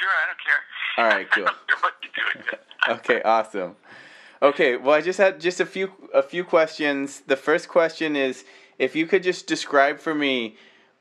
sure. I don't care. All right, cool. I don't care what you do. Okay, awesome. Okay, well, I just had just a few questions. The first question is, if you could just describe for me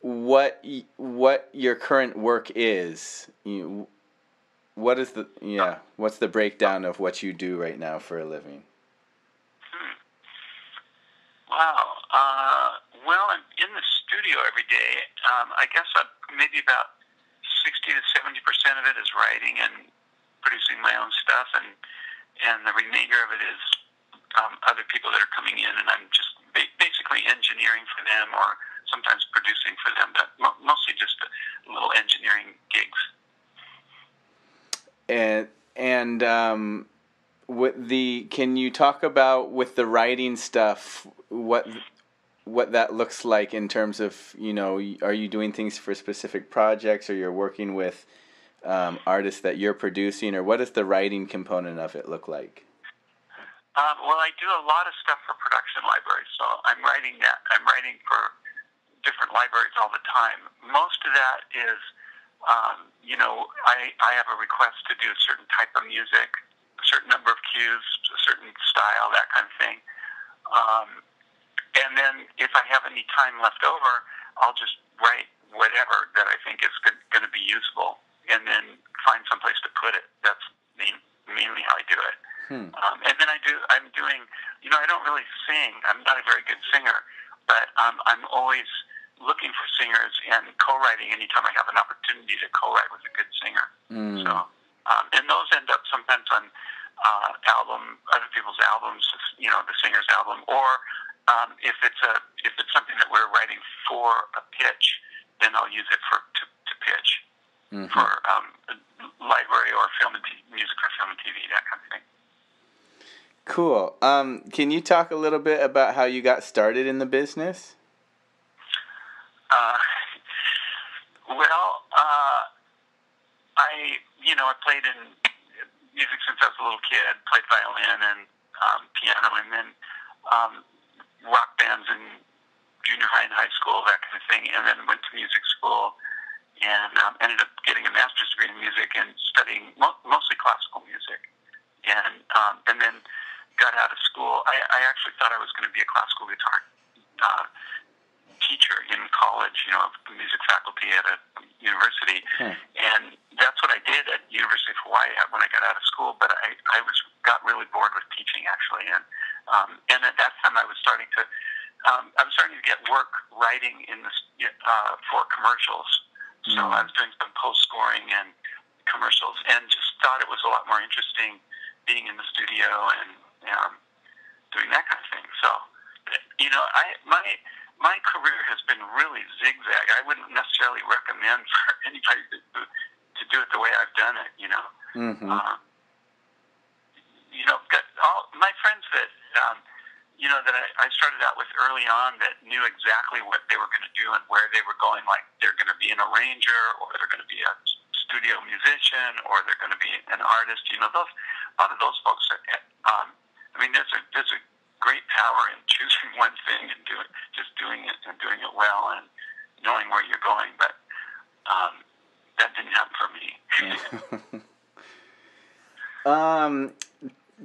what your current work is. What's the breakdown of what you do right now for a living? Wow. Well, I'm in the studio every day. I guess maybe about 60 to 70% of it is writing and producing my own stuff, and the remainder of it is other people that are coming in, and I'm just basically engineering for them, or sometimes producing for them, but mostly just little engineering gigs. Can you talk about with the writing stuff what that looks like in terms of, are you doing things for specific projects, or you're working with artists that you're producing, or what does the writing component of it look like? Well, I do a lot of stuff for production libraries, so I'm writing for different libraries all the time. Most of that is, I have a request to do a certain type of music, a certain number of cues, a certain style, that kind of thing. And then if I have any time left over, I'll just write whatever that I think is going to be useful, and then find some place to put it. That's mainly how I do it. And then I'm doing, I don't really sing. I'm not a very good singer, but I'm always looking for singers and co-writing anytime I have an opportunity to co-write with a good singer. So, and those end up sometimes on other people's albums, the singer's album, or if it's something that we're writing for a pitch, then I'll use it to pitch for library or film and music for film and TV, that kind of thing. Cool. Can you talk a little bit about how you got started in the business? I played in music since I was a little kid. Played violin and piano, and then rock bands in junior high and high school, that kind of thing. And then went to music school and ended up getting a master's degree in music and studying mostly classical music. And then got out of school. I actually thought I was going to be a classical guitar teacher in college, the music faculty at a university. And that's what I did at University of Hawaii when I got out of school. But I got really bored with teaching, actually. And at that time I was starting to get work writing for commercials. So I was doing some post scoring and commercials, and just thought it was a lot more interesting being in the studio and doing that kind of thing. So, my career has been really zigzag. I wouldn't necessarily recommend for anybody to do it the way I've done it. My friends that that I started out with early on, that knew exactly what they were going to do and where they were going. Like, they're going to be an arranger, or they're going to be a studio musician, or they're going to be an artist. A lot of those folks. There's a great power in choosing one thing and doing it and doing it well and knowing where you're going. But that didn't happen for me.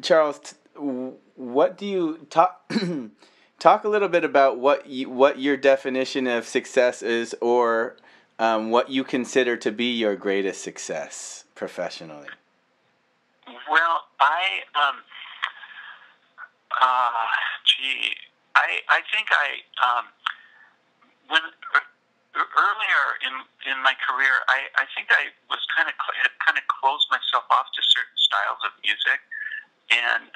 Charles, what do you talk a little bit about what your definition of success is, or what you consider to be your greatest success professionally? Well, I think when earlier in my career, I think I was had kind of closed myself off to certain styles of music, and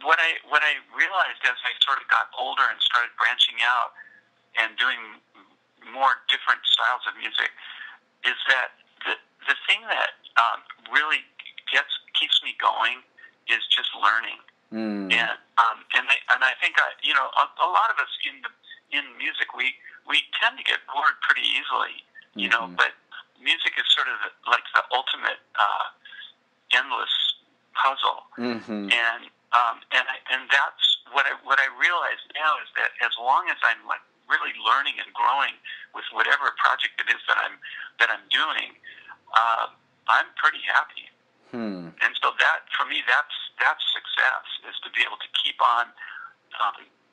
what I realized as I sort of got older and started branching out and doing more different styles of music is that the thing that really keeps me going is just learning. And I think a lot of us in music we tend to get bored pretty easily, but music is sort of like the ultimate endless puzzle. And that's what I realize now, is that as long as I'm like really learning and growing with whatever project it it is that I'm doing, I'm pretty happy. And so that, for me, that's success, is to be able to keep on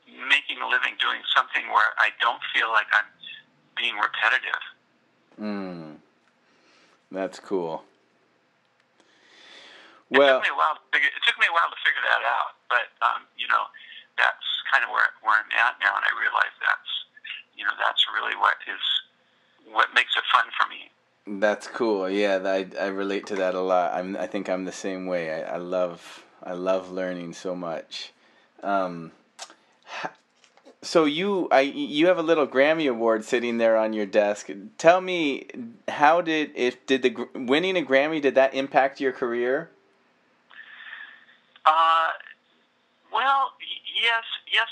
making a living doing something where I don't feel like I'm being repetitive. That's cool. It took me a while to figure that out, but that's kind of where I'm at now, and I realize that's really what makes it fun for me. That's cool. Yeah, I relate to that a lot. I think I'm the same way. I love learning so much. So you have a little Grammy Award sitting there on your desk. Tell me, winning a Grammy, did that impact your career? Well, yes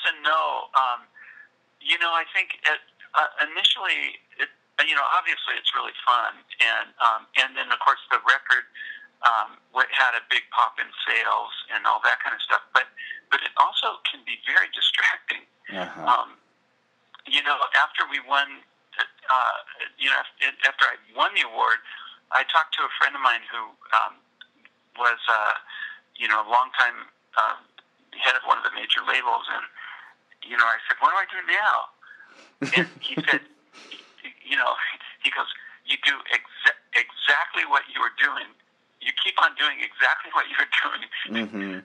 and no. I think initially, obviously it's really fun, and then of course the record had a big pop in sales and all that kind of stuff. But it also can be very distracting. After we won, after I won the award, I talked to a friend of mine who was a longtime head of one of the major labels, and I said, "What do I do now?" And he said, he goes, "You do exactly what you were doing. You keep on doing exactly what you were doing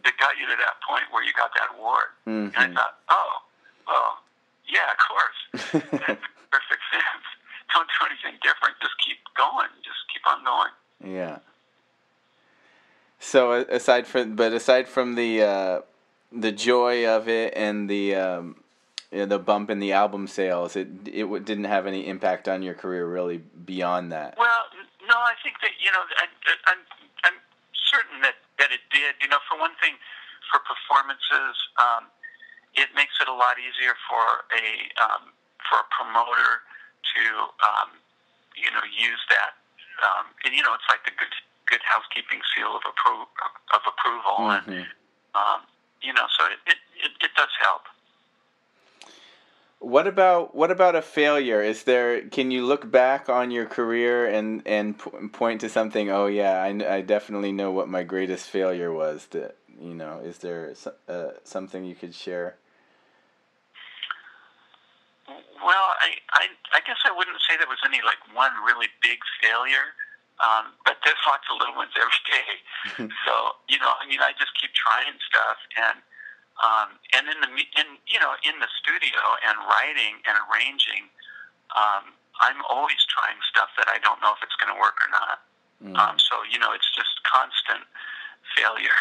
that got you to that point where you got that award." And I thought, oh, well, yeah, of course. That makes perfect sense. Don't do anything different. Just keep going. Just keep on going. Yeah. So aside from the joy of it and the bump in the album sales, it didn't have any impact on your career really beyond that. Well, no, I think that I'm certain that it did. For one thing, for performances, it makes it a lot easier for a promoter to use that. And it's like the good housekeeping seal of approval, and so it does help. What about a failure? Can you look back on your career and point to something? Oh yeah, I definitely know what my greatest failure was. Is there something you could share? Well, I guess I wouldn't say there was any one really big failure, but there's lots of little ones every day. So I just keep trying stuff, and in the studio and writing and arranging, I'm always trying stuff that I don't know if it's going to work or not. So it's just constant failure.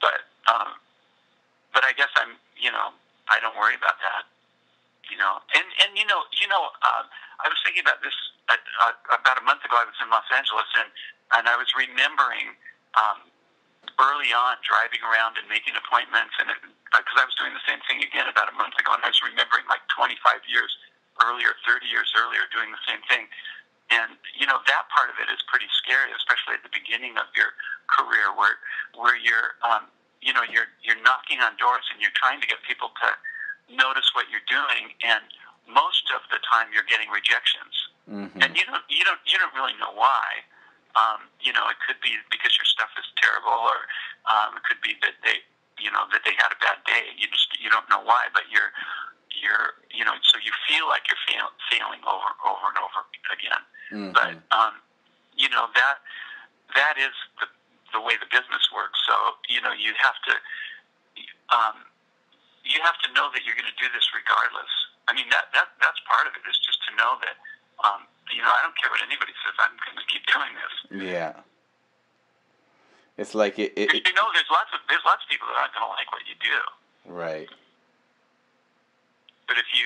But I guess I don't worry about that. I was thinking about this about a month ago. I was in Los Angeles, and I was remembering early on driving around and making appointments, and because I was doing the same thing again about a month ago, and I was remembering 25 years earlier, 30 years earlier, doing the same thing. And that part of it is pretty scary, especially at the beginning of your career, where you're you're knocking on doors and you're trying to get people to notice what you're doing, and most of the time you're getting rejections, and you don't really know why. It could be because your stuff is terrible, or it could be that they had a bad day. You don't know why, but you're so you feel like you're failing over and over again. But that is the way the business works. So you have to know that you're going to do this regardless. I mean that's part of it, is just to know that I don't care what anybody says, I'm going to keep doing this. Yeah. It's like it there's lots of people that aren't going to like what you do. Right. But if you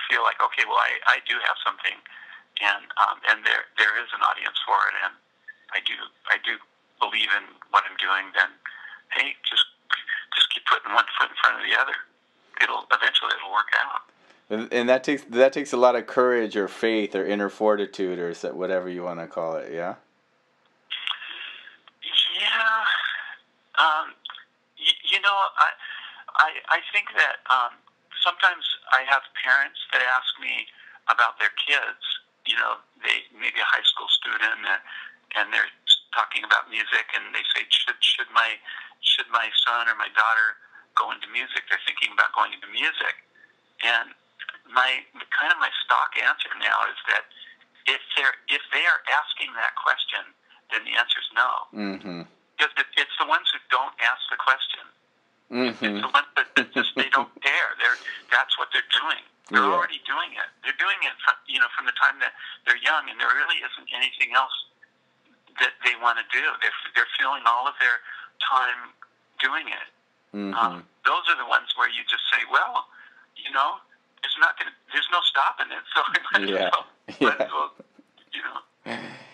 feel like, okay, well I do have something, and there is an audience for it, and I do believe in what I'm doing, then hey, just keep putting one foot in front of the other. Eventually it'll work out. And that takes a lot of courage or faith or inner fortitude or whatever you want to call it. Yeah. Yeah. I think that sometimes I have parents that ask me, about their kids. You know, they maybe a high school student, and they're talking about music, and they say, should my son or my daughter go into music? They're thinking about going into music, and my stock answer now is that if they are asking that question, then the answer is no. Mm-hmm. Because it's the ones who don't ask the question. Mm-hmm. It's the ones that just they don't dare. That's what they're doing. They're already doing it. They're doing it from the time that they're young, and there really isn't anything else that they want to do. They're filling all of their time doing it. Mm-hmm. Those are the ones where you just say, well, there's no stopping it. So let's go,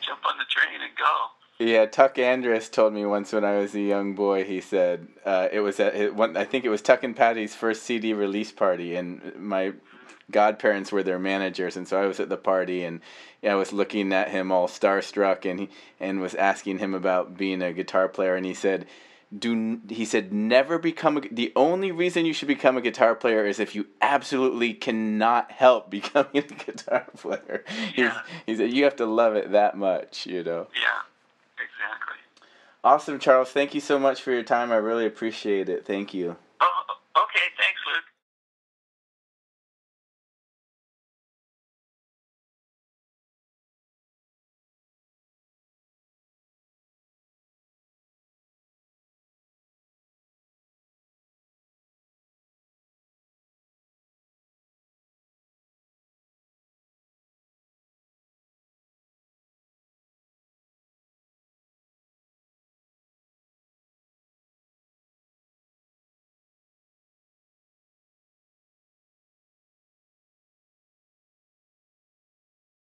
jump on the train and go. Yeah, Tuck Andrus told me once when I was a young boy. He said it was I think it was Tuck and Patty's first CD release party, and my godparents were their managers, and so I was at the party, and I was looking at him all starstruck, and was asking him about being a guitar player, and he said, never become the only reason you should become a guitar player is if you absolutely cannot help becoming a guitar player. Yeah. He said you have to love it that much, Yeah, exactly. Awesome, Charles. Thank you so much for your time. I really appreciate it. Thank you. Oh, okay. Thanks.